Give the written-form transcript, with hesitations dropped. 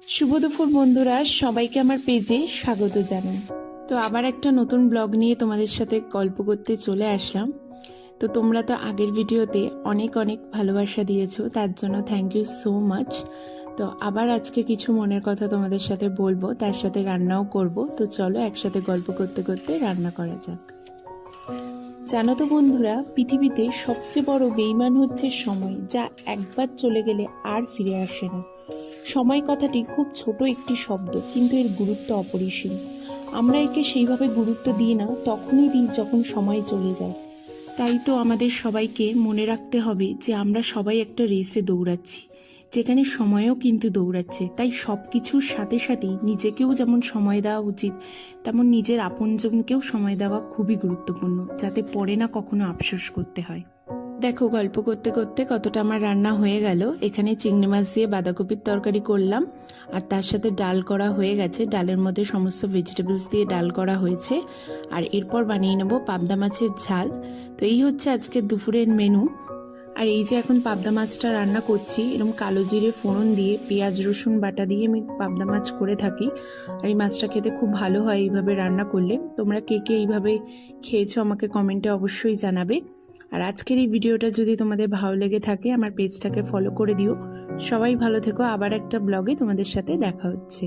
শুভ দুপুর বন্ধুরা, সবাইকে আমার পেজে স্বাগত জানাই। তো আবার একটা নতুন ব্লগ নিয়ে তোমাদের সাথে গল্প করতে চলে আসলাম। তো তোমরা তো আগের ভিডিওতে অনেক অনেক ভালোবাসা দিয়েছো, তার জন্য থ্যাংক ইউ সো মাচ। তো আবার আজকে কিছু মনের কথা তোমাদের সাথে বলবো, তার সাথে রান্নাও করব। তো চলো একসাথে গল্প করতে করতে রান্না করা যাক। জানো তো বন্ধুরা, পৃথিবীতে সবচেয়ে বড় বেইমান হচ্ছে সময়, যা একবার চলে গেলে আর ফিরে আসে না। সময় কথাটি খুব ছোট একটি শব্দ, কিন্তু এর গুরুত্ব অপরিসীম। আমরা একে সেইভাবে গুরুত্ব দিই না, তখনই দিই যখন সময় চলে যায়। তাই তো আমাদের সবাইকে মনে রাখতে হবে যে আমরা সবাই একটা রেসে দৌড়াচ্ছি, যেখানে সময়ও কিন্তু দৌড়াচ্ছে। তাই সব কিছুর সাথে সাথেই নিজেকেও যেমন সময় দেওয়া উচিত, তেমন নিজের আপনজনকেও সময় দেওয়া খুবই গুরুত্বপূর্ণ, যাতে পরে না কখনো আফসোস করতে হয়। দেখো, গল্প করতে করতে কতটা আমার রান্না হয়ে গেল। এখানে চিংড়ি মাছ দিয়ে বাঁধাকপির তরকারি করলাম, আর তার সাথে ডাল করা হয়ে গেছে। ডালের মধ্যে সমস্ত ভেজিটেবলস দিয়ে ডাল করা হয়েছে। আর এরপর বানিয়ে নেব পাবদা মাছের ঝাল। তো এই হচ্ছে আজকের দুপুরের মেনু। আর এই যে এখন পাবদা মাছটা রান্না করছি, এরকম কালো জিরে ফোড়ন দিয়ে পেঁয়াজ রসুন বাটা দিয়ে আমি পাবদা মাছ করে থাকি। আর এই মাছটা খেতে খুব ভালো হয় এইভাবে রান্না করলে। তোমরা কে কে এইভাবে খেয়েছো আমাকে কমেন্টে অবশ্যই জানাবে। আর আজকের এই ভিডিওটা যদি তোমাদের ভালো লেগে থাকে, আমার পেজটাকে ফলো করে দিও। সবাই ভালো থেকো, আবার একটা ব্লগে তোমাদের সাথে দেখা হচ্ছে।